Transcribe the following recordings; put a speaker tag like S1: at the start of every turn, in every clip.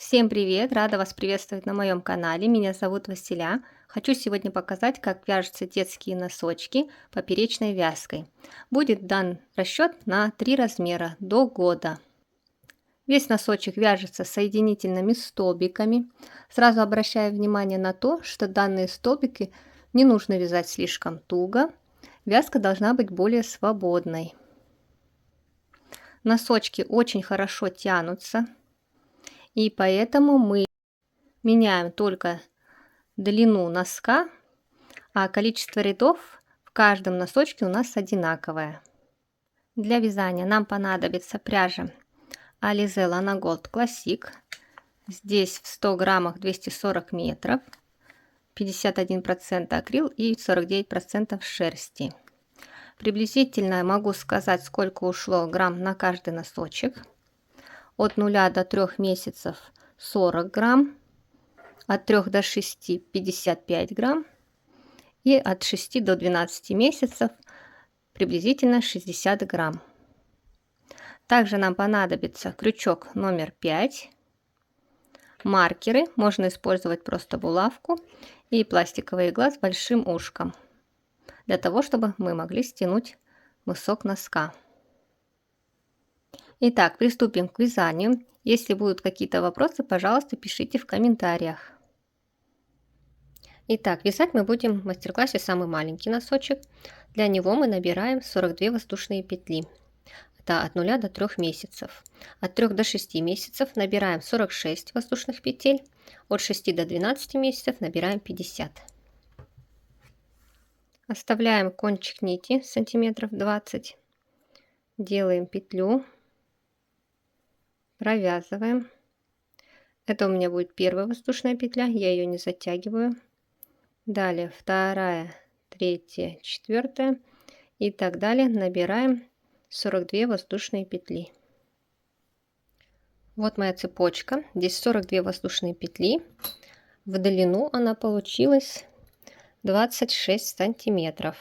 S1: Всем привет! Рада вас приветствовать на моем канале. Меня зовут Василя. Хочу сегодня показать, как вяжутся детские носочки поперечной вязкой. Будет дан расчет на 3 размера до года. Весь носочек вяжется соединительными столбиками. Сразу обращаю внимание на то, что данные столбики не нужно вязать слишком туго. Вязка должна быть более свободной. Носочки очень хорошо тянутся, и поэтому мы меняем только длину носка, а количество рядов в каждом носочке у нас одинаковое. Для вязания нам понадобится пряжа Alize Lana Gold Classic. Здесь в 100 граммах 240 метров, 51% акрил и 49% шерсти. Приблизительно могу сказать, сколько ушло грамм на каждый носочек. От 0 до 3 месяцев 40 грамм, от 3 до 6 55 грамм и от 6 до 12 месяцев приблизительно 60 грамм. Также нам понадобится крючок номер 5, маркеры, можно использовать просто булавку, и пластиковая игла с большим ушком, для того, чтобы мы могли стянуть мысок носка. Итак, приступим к вязанию. Если будут какие-то вопросы, пожалуйста, пишите в комментариях. Итак, вязать мы будем в мастер-классе самый маленький носочек. Для него мы набираем 42 воздушные петли. Это от 0 до 3 месяцев. От 3 до 6 месяцев набираем 46 воздушных петель. От 6 до 12 месяцев набираем 50. Оставляем кончик нити сантиметров 20. Делаем петлю. Провязываем. Это у меня будет первая воздушная петля. Я ее не затягиваю. Далее вторая, третья, четвертая и так далее. Набираем 42 воздушные петли. Вот моя цепочка. Здесь 42 воздушные петли. В длину она получилась 26 сантиметров.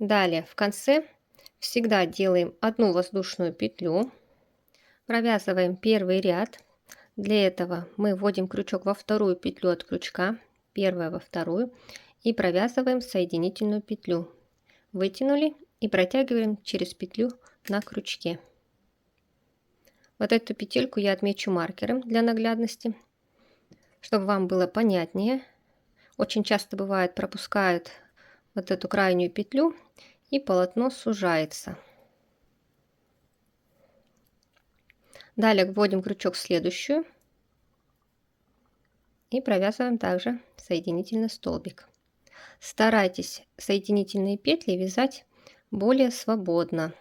S1: Далее в конце всегда делаем одну воздушную петлю. Провязываем первый ряд. Для этого мы вводим крючок во вторую петлю от крючка, первая во вторую, и провязываем соединительную петлю. Вытянули и протягиваем через петлю на крючке. Вот эту петельку я отмечу маркером для наглядности, чтобы вам было понятнее. Очень часто бывает, пропускают вот эту крайнюю петлю, и полотно сужается. Далее вводим крючок в следующую и провязываем также соединительный столбик. Старайтесь соединительные петли вязать более свободно.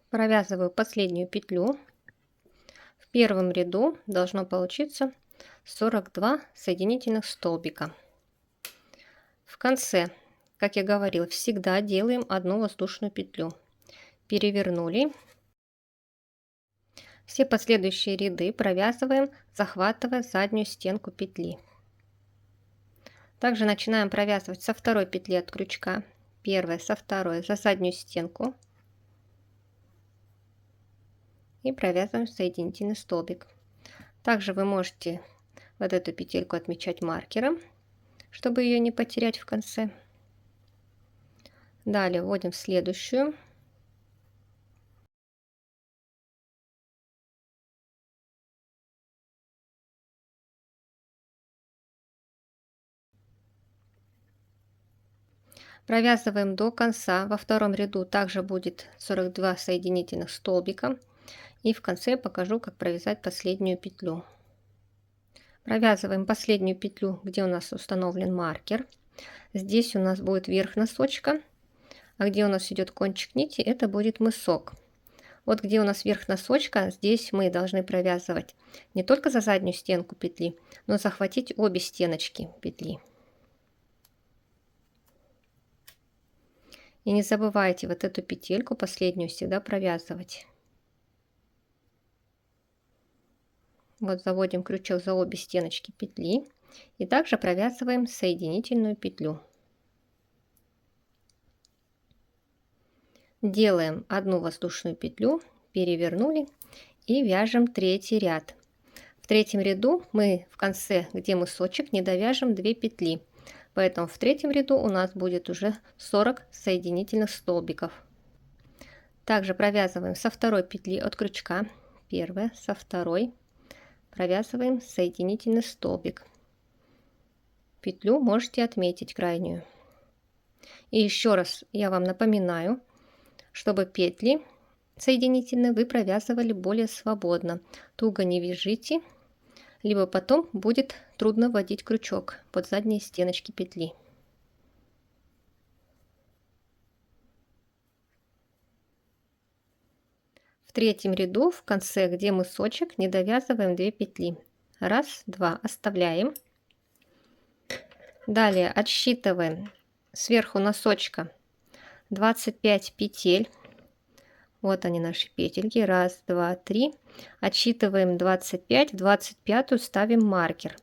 S1: Провязываю последнюю петлю. В первом ряду должно получиться 42 соединительных столбика. В конце, как я говорила, всегда делаем одну воздушную петлю. Перевернули. Все последующие ряды провязываем, захватывая заднюю стенку петли. Также начинаем провязывать со второй петли от крючка, первая со второй за заднюю стенку, и провязываем соединительный столбик. Также вы можете вот эту петельку отмечать маркером, чтобы ее не потерять в конце. Далее вводим в следующую. Провязываем до конца. Во втором ряду также будет 42 соединительных столбика. И в конце я покажу, как провязать последнюю петлю. Провязываем последнюю петлю, где у нас установлен маркер. Здесь у нас будет верх носочка, а где у нас идет кончик нити, это будет мысок. Вот где у нас верх носочка, здесь мы должны провязывать не только за заднюю стенку петли, но захватить обе стеночки петли. И не забывайте вот эту петельку последнюю всегда провязывать. Вот заводим крючок за обе стеночки петли и также провязываем соединительную петлю. Делаем одну воздушную петлю, перевернули и вяжем третий ряд. В третьем ряду мы в конце, где мысочек, не довяжем 2 петли, поэтому в третьем ряду у нас будет уже 40 соединительных столбиков. Также провязываем со второй петли от крючка, первая, со второй, провязываем соединительный столбик. Петлю можете отметить крайнюю. И еще раз я вам напоминаю, чтобы петли соединительные вы провязывали более свободно. Туго не вяжите, либо потом будет трудно вводить крючок под задние стеночки петли. В третьем ряду в конце, где мысочек, не довязываем 2 петли. Раз, два, оставляем. Далее отсчитываем сверху носочка 25 петель. Вот они, наши петельки. Раз, два, три. Отсчитываем 25. В 25 ставим маркер.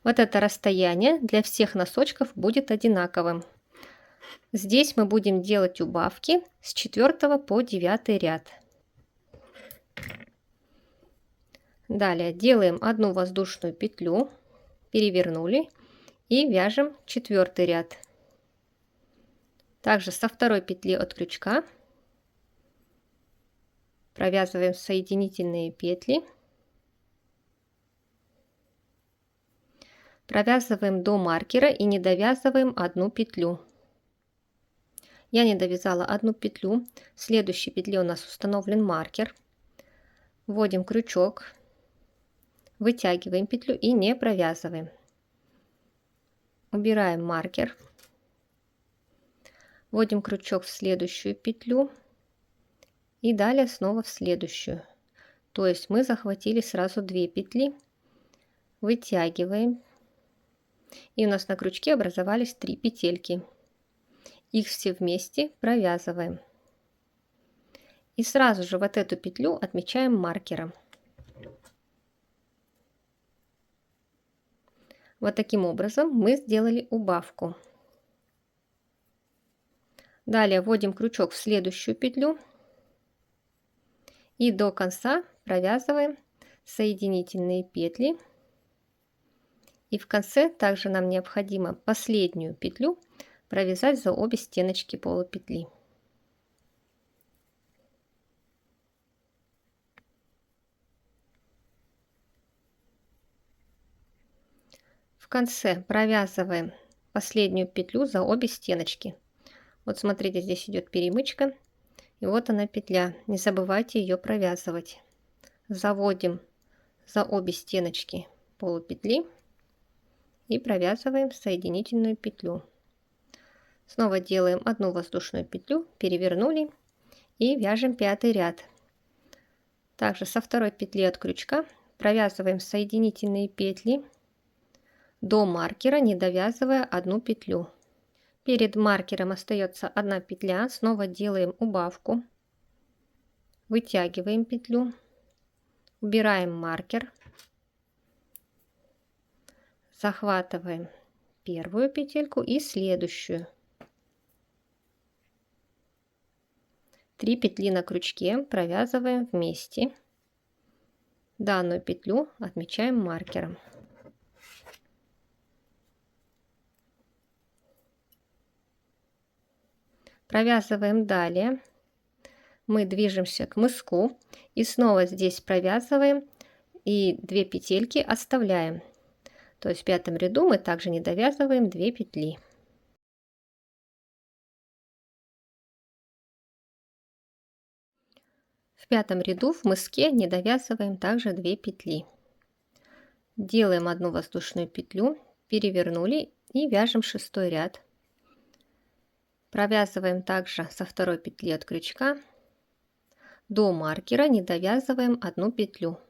S1: Вот это расстояние для всех носочков будет одинаковым. Здесь мы будем делать убавки с 4 по 9 ряд. Далее делаем одну воздушную петлю, перевернули и вяжем 4 ряд. Также со второй петли от крючка провязываем соединительные петли, провязываем до маркера и не довязываем одну петлю. Я не довязала одну петлю. В следующей петле у нас установлен маркер. Вводим крючок, вытягиваем петлю и не провязываем. Убираем маркер, вводим крючок в следующую петлю и далее снова в следующую. То есть мы захватили сразу 2 петли, вытягиваем, и у нас на крючке образовались 3 петельки. Их все вместе провязываем. И сразу же вот эту петлю отмечаем маркером. Вот таким образом мы сделали убавку. Далее вводим крючок в следующую петлю и до конца провязываем соединительные петли. И в конце также нам необходимо последнюю петлю провязать за обе стеночки полупетли. В конце провязываем последнюю петлю за обе стеночки. Вот смотрите, здесь идет перемычка, и вот она петля. Не забывайте ее провязывать. Заводим за обе стеночки полупетли и провязываем соединительную петлю. Снова делаем одну воздушную петлю, перевернули и вяжем 5 ряд. Также со второй петли от крючка провязываем соединительные петли до маркера, не довязывая одну петлю. Перед маркером остается одна петля, снова делаем убавку, вытягиваем петлю, убираем маркер, захватываем первую петельку и следующую. 3 петли на крючке провязываем вместе. Данную петлю отмечаем маркером. Провязываем далее. Мы движемся к мыску и снова здесь провязываем и 2 петельки оставляем. То есть в 5 ряду мы также не довязываем 2 петли. В 5 ряду в мыске не довязываем также 2 петли. Делаем одну воздушную петлю, перевернули и вяжем 6 ряд. Провязываем также со второй петли от крючка до маркера, не довязываем одну петлю.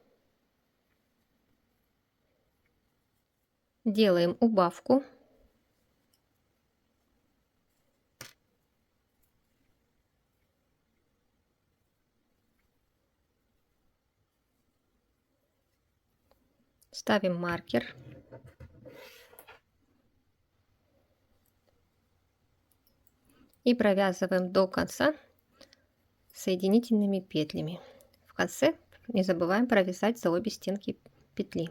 S1: Делаем убавку. Ставим маркер. И провязываем до конца соединительными петлями. В конце не забываем провязать за обе стенки петли.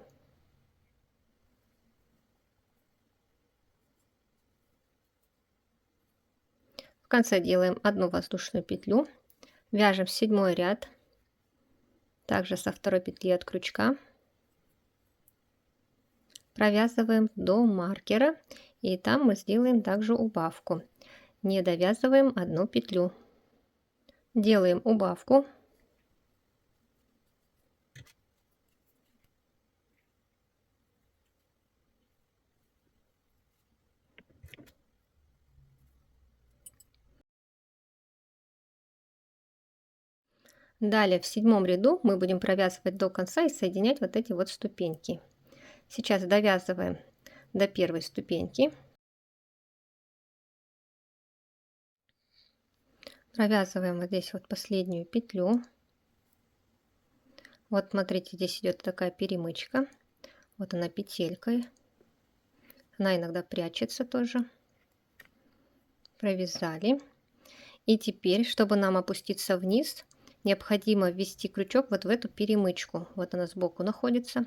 S1: В конце делаем одну воздушную петлю, вяжем 7 ряд, также со второй петли от крючка, провязываем до маркера, и там мы сделаем также убавку. Не довязываем одну петлю, делаем убавку. Далее в 7 ряду мы будем провязывать до конца и соединять вот эти вот ступеньки. Сейчас довязываем до первой ступеньки. Провязываем вот здесь вот последнюю петлю. Вот смотрите, здесь идет такая перемычка. Вот она петелькой. Она иногда прячется тоже. Провязали. И теперь, чтобы нам опуститься вниз, необходимо ввести крючок вот в эту перемычку. Вот она сбоку находится.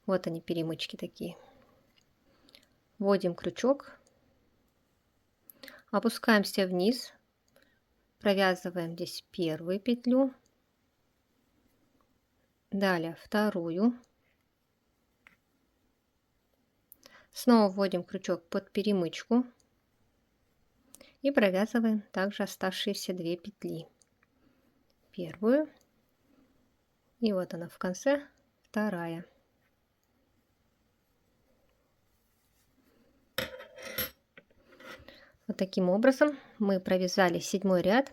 S1: Вот они, перемычки такие. Вводим крючок. Опускаемся вниз. Провязываем здесь первую петлю. Далее вторую. Снова вводим крючок под перемычку. И провязываем также оставшиеся 2 петли. Первую. И вот она в конце, вторая. Вот таким образом мы провязали 7 ряд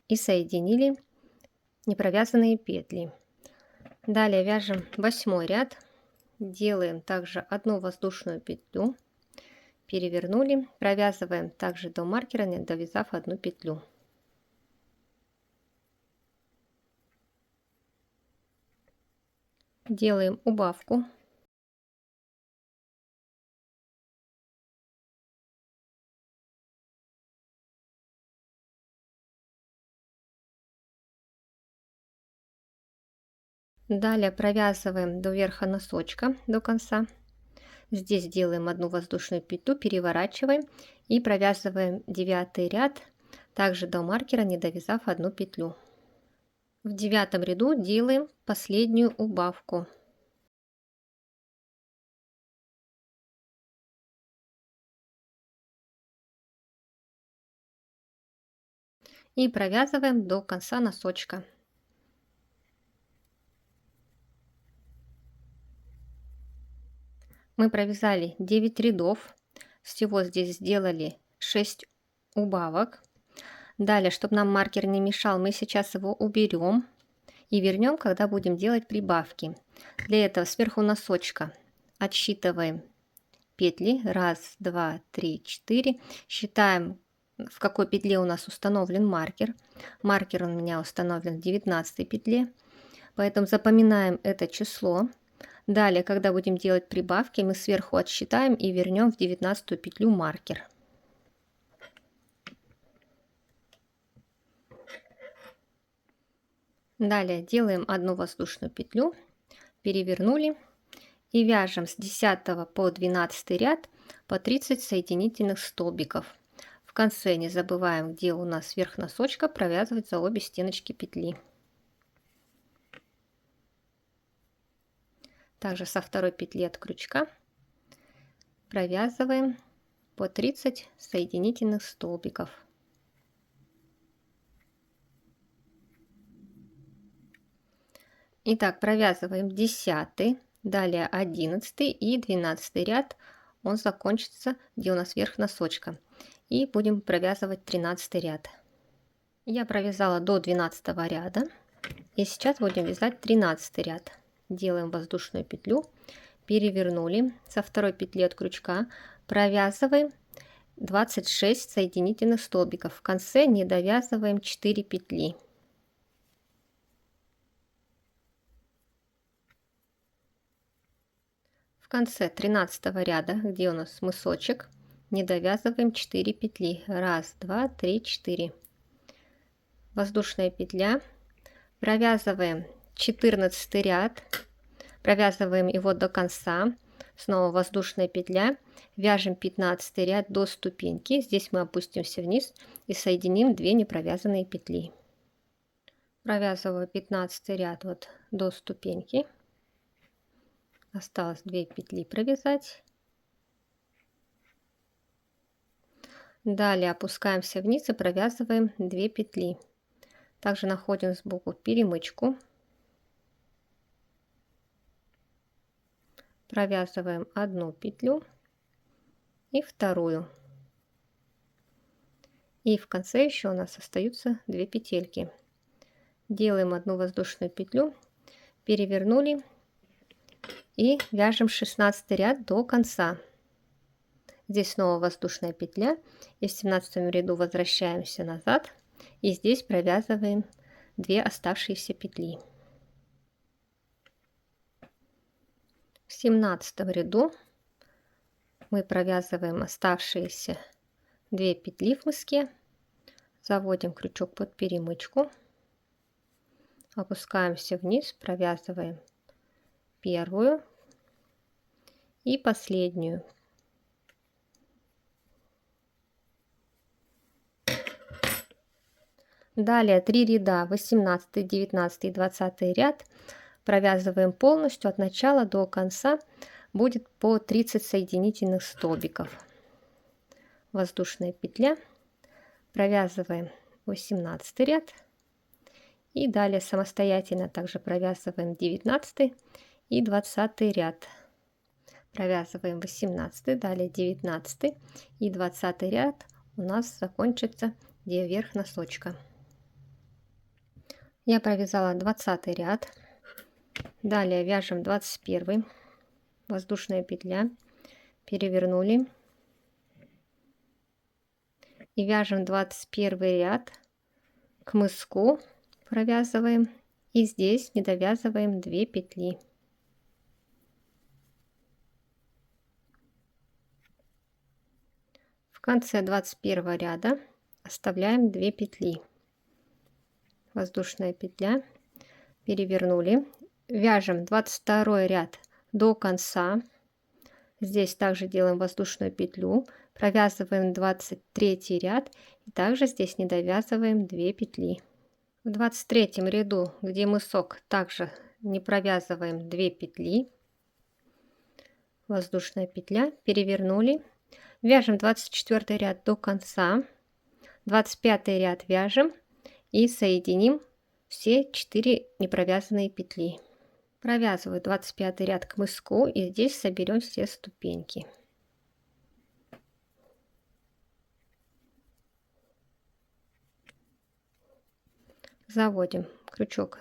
S1: и соединили непровязанные петли. Далее вяжем 8 ряд, делаем также одну воздушную петлю, перевернули, провязываем также до маркера, не довязав одну петлю. Делаем убавку. Далее провязываем до верха носочка до конца. Здесь делаем одну воздушную петлю, переворачиваем и провязываем 9 ряд, также до маркера, не довязав одну петлю. В 9 ряду делаем последнюю убавку. И провязываем до конца носочка. Мы провязали 9 рядов, всего здесь сделали 6 убавок. Далее, чтобы нам маркер не мешал, мы сейчас его уберем и вернем, когда будем делать прибавки. Для этого сверху носочка отсчитываем петли. 1, 2, 3, 4. Считаем, в какой петле у нас установлен маркер. Маркер у меня установлен в 19 петле, поэтому запоминаем это число. Далее, когда будем делать прибавки, мы сверху отсчитаем и вернем в 19 петлю маркер. Далее делаем одну воздушную петлю, перевернули и вяжем с 10 по 12 ряд по 30 соединительных столбиков. В конце не забываем, где у нас верх носочка, провязывать за обе стеночки петли. Также со второй петли от крючка провязываем по 30 соединительных столбиков. Итак, провязываем 10, далее 11 и 12 ряд, он закончится, где у нас верх носочка. И будем провязывать 13 ряд. Я провязала до 12 ряда, и сейчас будем вязать 13 ряд. Делаем воздушную петлю, перевернули, со второй петли от крючка провязываем 26 соединительных столбиков. В конце не довязываем 4 петли. В конце 13 ряда, где у нас мысочек, не довязываем 4 петли. 1, 2, 3, 4. воздушная петля, провязываем 14 ряд, провязываем его до конца, снова воздушная петля, вяжем 15 ряд до ступеньки, здесь мы опустимся вниз и соединим 2 непровязанные петли. Провязываю 15 ряд вот до ступеньки, осталось 2 петли провязать. Далее опускаемся вниз и провязываем 2 петли. Также находим сбоку перемычку, провязываем 1 петлю и вторую, и в конце еще у нас остаются 2 петельки. Делаем 1 воздушную петлю, перевернули и вяжем 16 ряд до конца. Здесь снова воздушная петля, и в 17 ряду возвращаемся назад, и здесь провязываем 2 оставшиеся петли. В 17 ряду мы провязываем оставшиеся 2 петли в мыске, заводим крючок под перемычку, опускаемся вниз, провязываем первую и последнюю. Далее 3 ряда, 18, 19 и 20 ряд провязываем полностью от начала до конца, будет по 30 соединительных столбиков. Воздушная петля, провязываем 18 ряд и далее самостоятельно также провязываем 19 и 20 ряд. Провязываем 18, далее 19 и 20 ряд у нас закончится, где верх носочка. Я провязала 20 ряд, далее вяжем 21, воздушная петля, перевернули и вяжем 21 ряд к мыску, провязываем и здесь не довязываем 2 петли. В конце 21 ряда оставляем 2 петли. Воздушная петля, перевернули, вяжем 22 ряд до конца. Здесь также делаем воздушную петлю, провязываем 23 ряд и также здесь не довязываем 2 петли. В 23 ряду, где мысок, также не провязываем 2 петли. Воздушная петля, перевернули, вяжем 24 ряд до конца, 25 ряд вяжем и соединим все 4 непровязанные петли. Провязываю 25 ряд к мыску и здесь соберем все ступеньки. Заводим крючок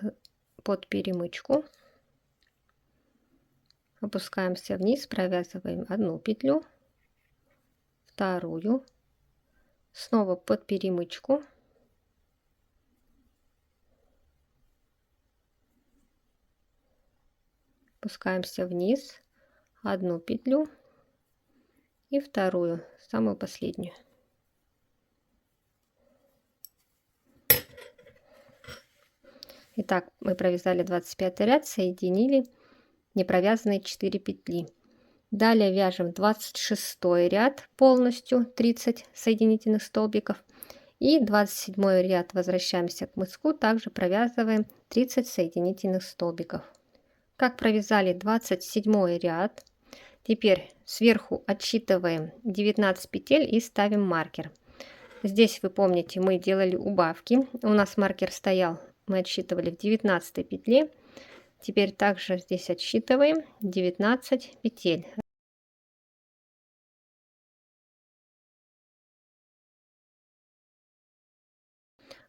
S1: под перемычку, опускаемся вниз, провязываем 1 петлю, вторую, снова под перемычку, опускаемся вниз, 1 петлю и вторую, самую последнюю. Итак, мы провязали 25 ряд, соединили непровязанные 4 петли. Далее вяжем 26 ряд полностью, 30 соединительных столбиков. И 27 ряд возвращаемся к мыску, также провязываем 30 соединительных столбиков. Как провязали 27 ряд, теперь сверху отсчитываем 19 петель и ставим маркер. Здесь, вы помните, мы делали убавки, у нас маркер стоял, мы отсчитывали в 19 петле. Теперь также здесь отсчитываем 19 петель.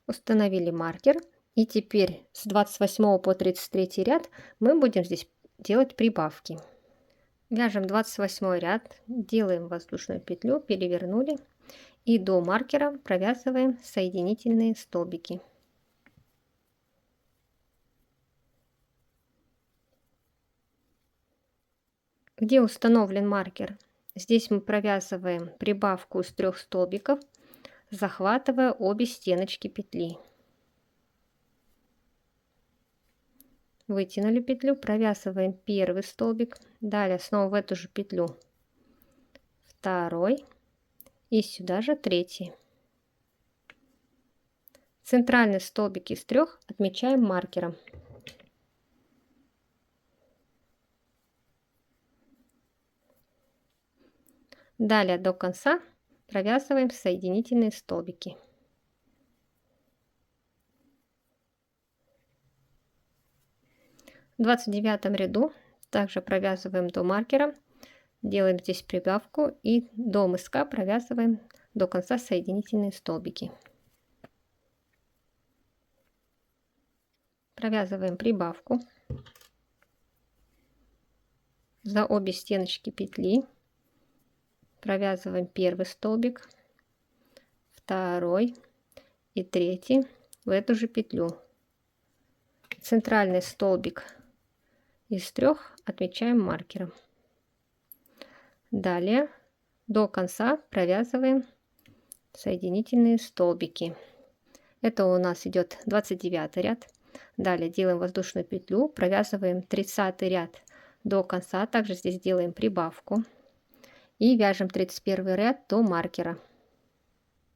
S1: Установили маркер. И теперь с 28 по 33 ряд мы будем здесь делать прибавки. Вяжем 28 ряд, делаем воздушную петлю, перевернули и до маркера провязываем соединительные столбики. Где установлен маркер, здесь мы провязываем прибавку из 3 столбиков, захватывая обе стеночки петли. Вытянули петлю, провязываем первый столбик, далее снова в эту же петлю второй и сюда же третий. Центральный столбик из 3 отмечаем маркером. Далее до конца провязываем соединительные столбики. В 29 ряду также провязываем до маркера, делаем здесь прибавку и до мыска провязываем до конца соединительные столбики. Провязываем прибавку за обе стеночки петли, провязываем первый столбик, второй и третий в эту же петлю. Центральный столбик из 3 отмечаем маркером. Далее до конца провязываем соединительные столбики. Это у нас идет 29 ряд. Далее делаем воздушную петлю, провязываем 30 ряд до конца, также здесь делаем прибавку и вяжем 31 ряд до маркера.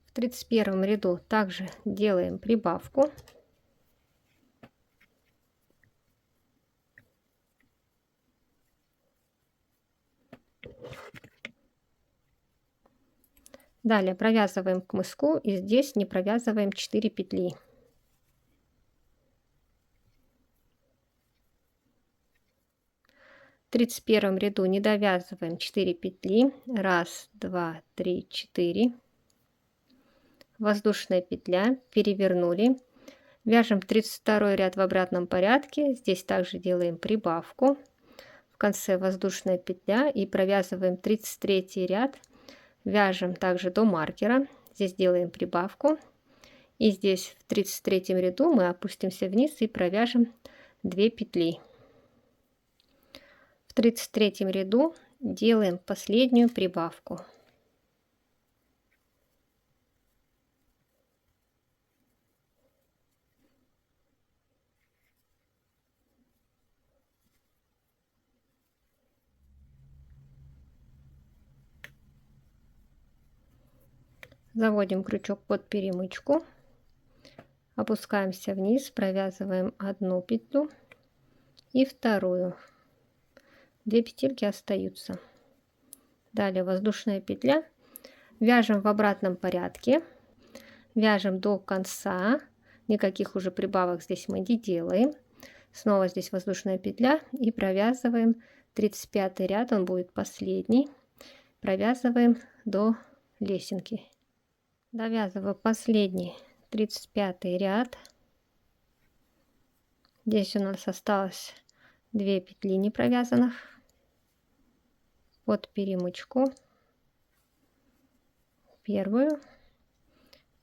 S1: В 31 ряду также делаем прибавку. Далее провязываем к мыску и здесь не провязываем 4 петли. В 31 ряду не довязываем 4 петли. 1, 2, 3, 4. Воздушная петля, перевернули. Вяжем 32 ряд в обратном порядке. Здесь также делаем прибавку. В конце воздушная петля и провязываем 33 ряд. Вяжем также до маркера. Здесь делаем прибавку. И здесь в 33 ряду мы опустимся вниз и провяжем 2 петли. В 33 ряду делаем последнюю прибавку. Заводим крючок под перемычку, опускаемся вниз, провязываем одну петлю и вторую. 2 петельки остаются. Далее воздушная петля, вяжем в обратном порядке, вяжем до конца, никаких уже прибавок здесь мы не делаем. Снова здесь воздушная петля и провязываем 35 ряд, он будет последний, провязываем до лесенки. Довязываю последний 35 ряд. Здесь у нас осталось 2 петли не провязанных. Под перемычку первую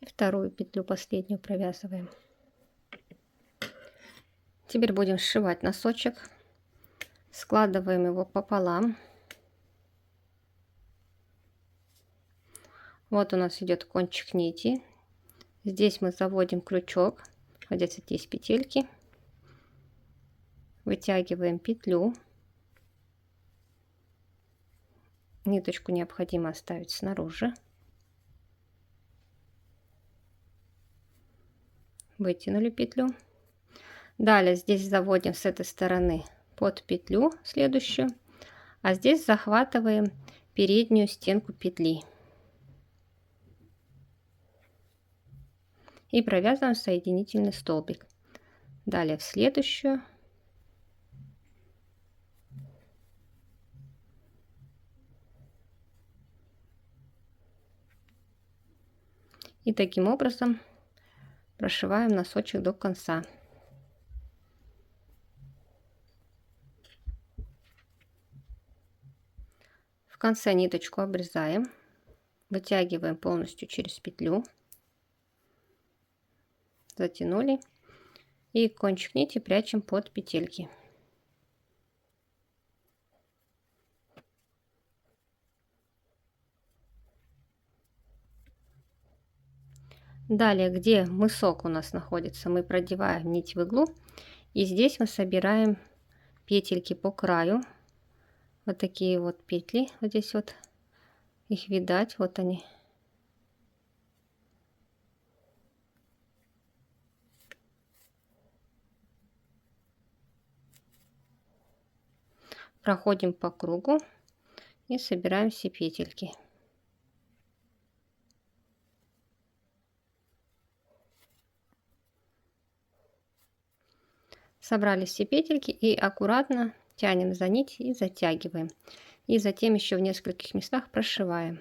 S1: и вторую петлю последнюю провязываем. Теперь будем сшивать носочек. Складываем его пополам. Вот у нас идет кончик нити. Здесь мы заводим крючок, находятся здесь петельки. Вытягиваем петлю. Ниточку необходимо оставить снаружи. Вытянули петлю. Далее здесь заводим с этой стороны под петлю следующую, а здесь захватываем переднюю стенку петли. И провязываем соединительный столбик. Далее в следующую. И таким образом прошиваем носочек до конца. В конце ниточку обрезаем, вытягиваем полностью через петлю. Затянули и кончик нити прячем под петельки. Далее, где мысок у нас находится, мы продеваем нить в иглу И здесь мы собираем петельки по краю. Вот такие вот петли. Вот здесь вот их видать. Вот они. Проходим по кругу и собираем все петельки. Собрали все петельки и аккуратно тянем за нить и затягиваем. И затем еще в нескольких местах прошиваем.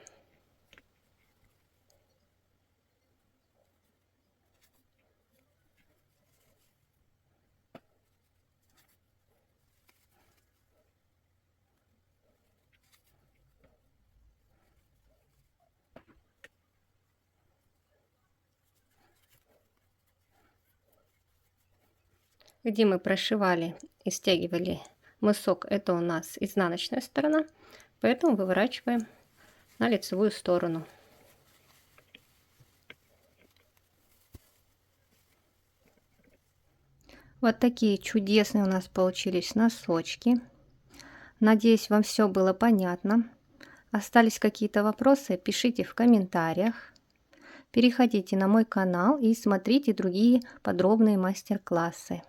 S1: Где мы прошивали и стягивали мысок, это у нас изнаночная сторона, поэтому выворачиваем на лицевую сторону. Вот такие чудесные у нас получились носочки. Надеюсь, вам все было понятно. Остались какие-то вопросы, пишите в комментариях. Переходите на мой канал и смотрите другие подробные мастер-классы.